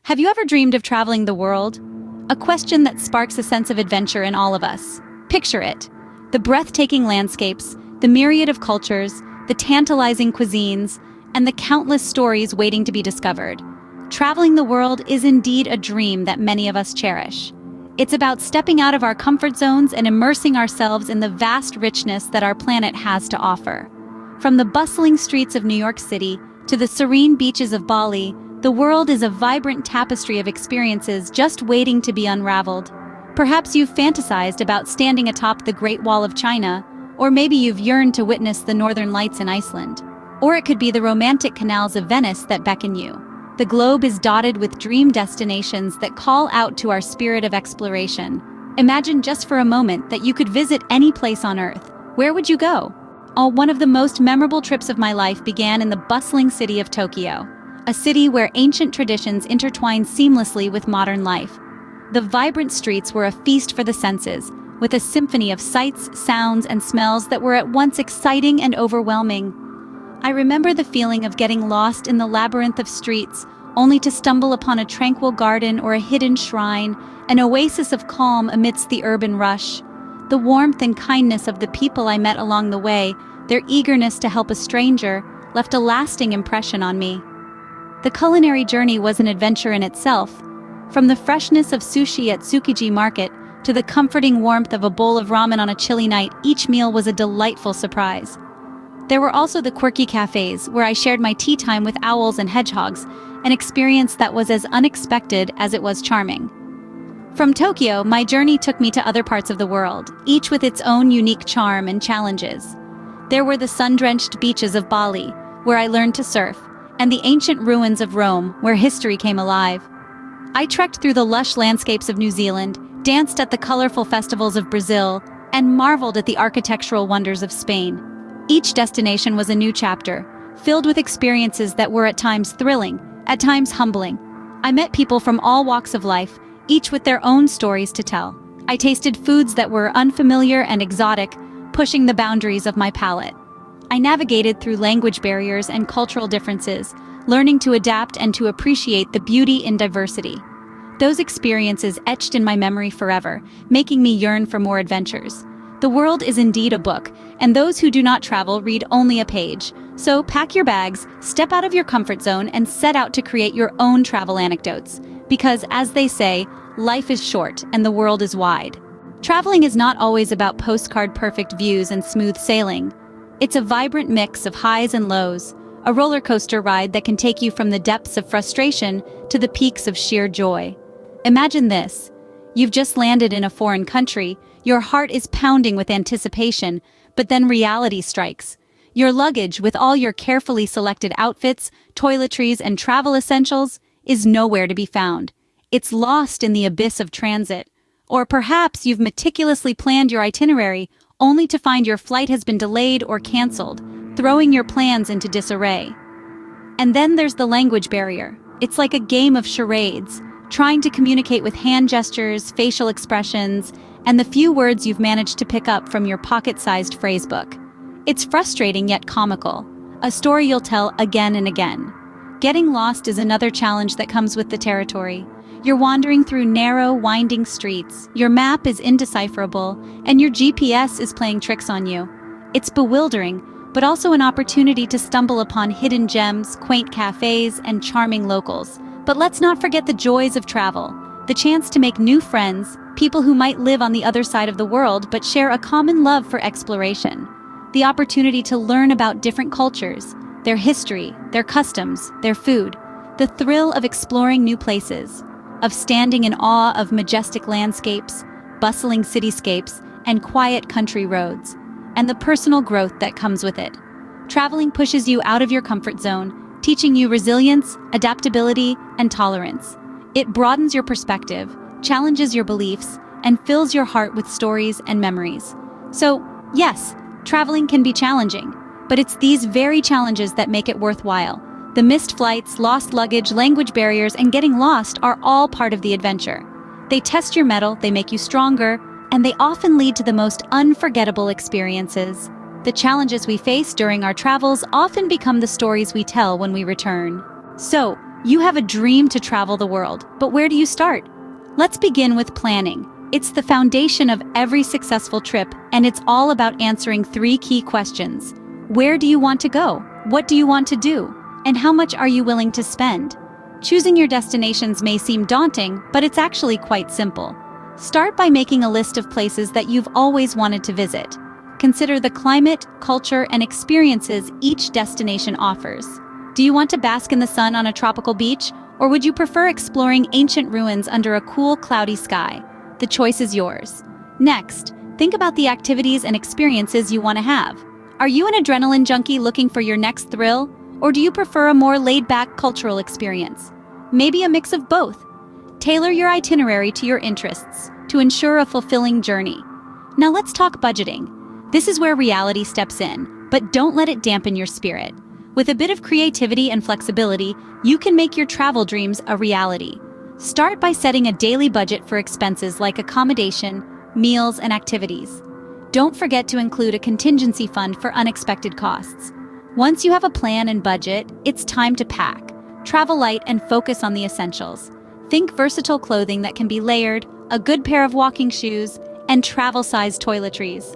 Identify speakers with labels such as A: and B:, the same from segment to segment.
A: Have you ever dreamed of traveling the world? A question that sparks a sense of adventure in all of us. Picture it. The breathtaking landscapes, the myriad of cultures, the tantalizing cuisines, and the countless stories waiting to be discovered. Traveling the world is indeed a dream that many of us cherish. It's about stepping out of our comfort zones and immersing ourselves in the vast richness that our planet has to offer. From the bustling streets of New York City to the serene beaches of Bali, the world is a vibrant tapestry of experiences just waiting to be unraveled. Perhaps you've fantasized about standing atop the Great Wall of China, or maybe you've yearned to witness the Northern Lights in Iceland. Or it could be the romantic canals of Venice that beckon you. The globe is dotted with dream destinations that call out to our spirit of exploration. Imagine just for a moment that you could visit any place on Earth. Where would you go? One of the most memorable trips of my life began in the bustling city of Tokyo, a city where ancient traditions intertwine seamlessly with modern life. The vibrant streets were a feast for the senses, with a symphony of sights, sounds, and smells that were at once exciting and overwhelming. I remember the feeling of getting lost in the labyrinth of streets, only to stumble upon a tranquil garden or a hidden shrine, an oasis of calm amidst the urban rush. The warmth and kindness of the people I met along the way, their eagerness to help a stranger, left a lasting impression on me. The culinary journey was an adventure in itself. From the freshness of sushi at Tsukiji Market to the comforting warmth of a bowl of ramen on a chilly night, each meal was a delightful surprise. There were also the quirky cafes, where I shared my tea time with owls and hedgehogs, an experience that was as unexpected as it was charming. From Tokyo, my journey took me to other parts of the world, each with its own unique charm and challenges. There were the sun-drenched beaches of Bali, where I learned to surf, and the ancient ruins of Rome, where history came alive. I trekked through the lush landscapes of New Zealand, danced at the colorful festivals of Brazil, and marveled at the architectural wonders of Spain. Each destination was a new chapter, filled with experiences that were at times thrilling, at times humbling. I met people from all walks of life, each with their own stories to tell. I tasted foods that were unfamiliar and exotic, pushing the boundaries of my palate. I navigated through language barriers and cultural differences, learning to adapt and to appreciate the beauty in diversity. Those experiences etched in my memory forever, making me yearn for more adventures. The world is indeed a book, and those who do not travel read only a page. So pack your bags, step out of your comfort zone, and set out to create your own travel anecdotes. Because, as they say, life is short and the world is wide. Traveling is not always about postcard-perfect views and smooth sailing. It's a vibrant mix of highs and lows, a roller coaster ride that can take you from the depths of frustration to the peaks of sheer joy. Imagine this. You've just landed in a foreign country, your heart is pounding with anticipation, but then reality strikes. Your luggage, with all your carefully selected outfits, toiletries, and travel essentials, is nowhere to be found. It's lost in the abyss of transit. Or perhaps you've meticulously planned your itinerary, only to find your flight has been delayed or canceled, throwing your plans into disarray. And then there's the language barrier. It's like a game of charades, trying to communicate with hand gestures, facial expressions, and the few words you've managed to pick up from your pocket-sized phrasebook. It's frustrating yet comical, a story you'll tell again and again. Getting lost is another challenge that comes with the territory. You're wandering through narrow, winding streets, your map is indecipherable, and your GPS is playing tricks on you. It's bewildering, but also an opportunity to stumble upon hidden gems, quaint cafes, and charming locals. But let's not forget the joys of travel, the chance to make new friends, people who might live on the other side of the world but share a common love for exploration. The opportunity to learn about different cultures, their history, their customs, their food. The thrill of exploring new places, of standing in awe of majestic landscapes, bustling cityscapes, and quiet country roads, and the personal growth that comes with it. Traveling pushes you out of your comfort zone, teaching you resilience, adaptability, and tolerance. It broadens your perspective, challenges your beliefs, and fills your heart with stories and memories. So, yes, traveling can be challenging, but it's these very challenges that make it worthwhile. The missed flights, lost luggage, language barriers, and getting lost are all part of the adventure. They test your mettle, they make you stronger, and they often lead to the most unforgettable experiences. The challenges we face during our travels often become the stories we tell when we return. So, You have a dream to travel the world, but where do you start? Let's begin with planning. It's the foundation of every successful trip, and it's all about answering three key questions. Where do you want to go? What do you want to do? And how much are you willing to spend? Choosing your destinations may seem daunting, but it's actually quite simple. Start by making a list of places that you've always wanted to visit. Consider the climate, culture, and experiences each destination offers. Do you want to bask in the sun on a tropical beach, or would you prefer exploring ancient ruins under a cool, cloudy sky? The choice is yours. Next, think about the activities and experiences you want to have. Are you an adrenaline junkie looking for your next thrill, or do you prefer a more laid-back cultural experience? Maybe a mix of both. Tailor your itinerary to your interests to ensure a fulfilling journey. Now let's talk budgeting. This is where reality steps in, but don't let it dampen your spirit. With a bit of creativity and flexibility, you can make your travel dreams a reality. Start by setting a daily budget for expenses like accommodation, meals, and activities. Don't forget to include a contingency fund for unexpected costs. Once you have a plan and budget, it's time to pack. Travel light and focus on the essentials. Think versatile clothing that can be layered, a good pair of walking shoes, and travel-sized toiletries.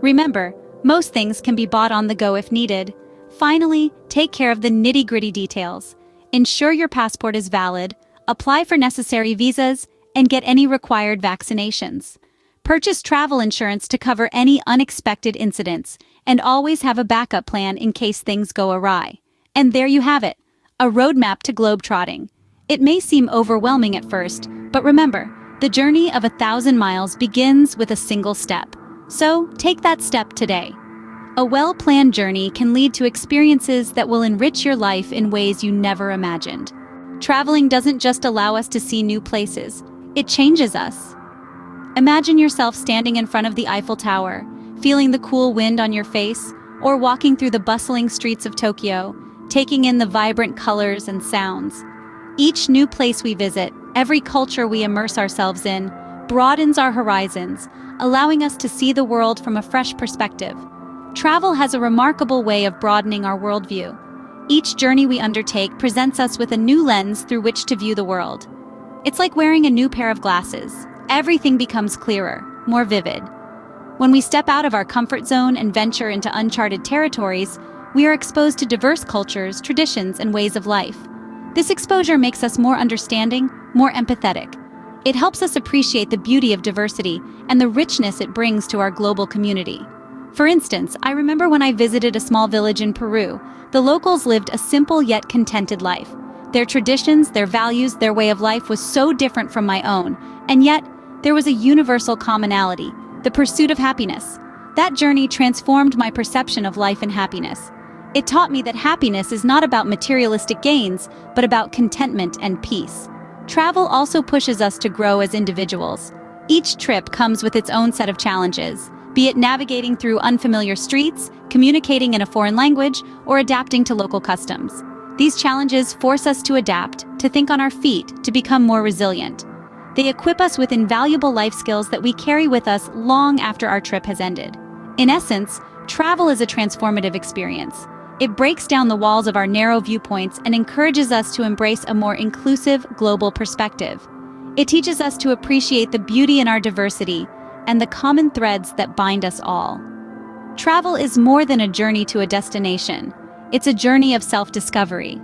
A: Remember, most things can be bought on the go if needed. Finally, take care of the nitty-gritty details. Ensure your passport is valid, apply for necessary visas, and get any required vaccinations. Purchase travel insurance to cover any unexpected incidents, and always have a backup plan in case things go awry. And there you have it, a roadmap to globetrotting. It may seem overwhelming at first, but remember, the journey of 1,000 miles begins with a single step. So, take that step today. A well-planned journey can lead to experiences that will enrich your life in ways you never imagined. Traveling doesn't just allow us to see new places, it changes us. Imagine yourself standing in front of the Eiffel Tower, feeling the cool wind on your face, or walking through the bustling streets of Tokyo, taking in the vibrant colors and sounds. Each new place we visit, every culture we immerse ourselves in, broadens our horizons, allowing us to see the world from a fresh perspective. Travel has a remarkable way of broadening our worldview. Each journey we undertake presents us with a new lens through which to view the world. It's like wearing a new pair of glasses. Everything becomes clearer, more vivid. When we step out of our comfort zone and venture into uncharted territories, we are exposed to diverse cultures, traditions, and ways of life. This exposure makes us more understanding, more empathetic. It helps us appreciate the beauty of diversity and the richness it brings to our global community. For instance, I remember when I visited a small village in Peru, the locals lived a simple yet contented life. Their traditions, their values, their way of life was so different from my own, and yet there was a universal commonality, the pursuit of happiness. That journey transformed my perception of life and happiness. It taught me that happiness is not about materialistic gains, but about contentment and peace. Travel also pushes us to grow as individuals. Each trip comes with its own set of challenges, be it navigating through unfamiliar streets, communicating in a foreign language, or adapting to local customs. These challenges force us to adapt, to think on our feet, to become more resilient. They equip us with invaluable life skills that we carry with us long after our trip has ended. In essence, travel is a transformative experience. It breaks down the walls of our narrow viewpoints and encourages us to embrace a more inclusive, global perspective. It teaches us to appreciate the beauty in our diversity and the common threads that bind us all. Travel is more than a journey to a destination. It's a journey of self-discovery.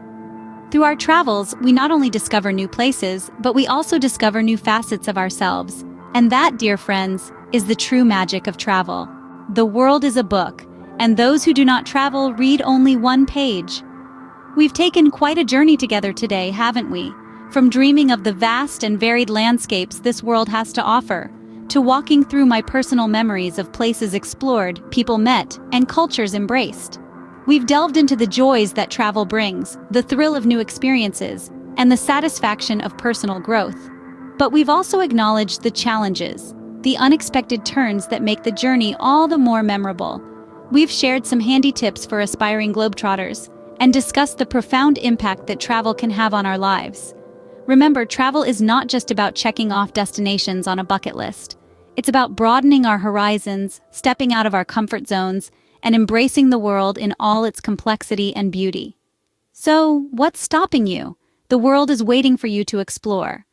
A: Through our travels, we not only discover new places, but we also discover new facets of ourselves. And that, dear friends, is the true magic of travel. The world is a book, and those who do not travel read only one page. We've taken quite a journey together today, haven't we? From dreaming of the vast and varied landscapes this world has to offer, to walking through my personal memories of places explored, people met, and cultures embraced. We've delved into the joys that travel brings, the thrill of new experiences, and the satisfaction of personal growth. But we've also acknowledged the challenges, the unexpected turns that make the journey all the more memorable. We've shared some handy tips for aspiring globetrotters and discussed the profound impact that travel can have on our lives. Remember, travel is not just about checking off destinations on a bucket list. It's about broadening our horizons, stepping out of our comfort zones, and embracing the world in all its complexity and beauty. So, what's stopping you? The world is waiting for you to explore.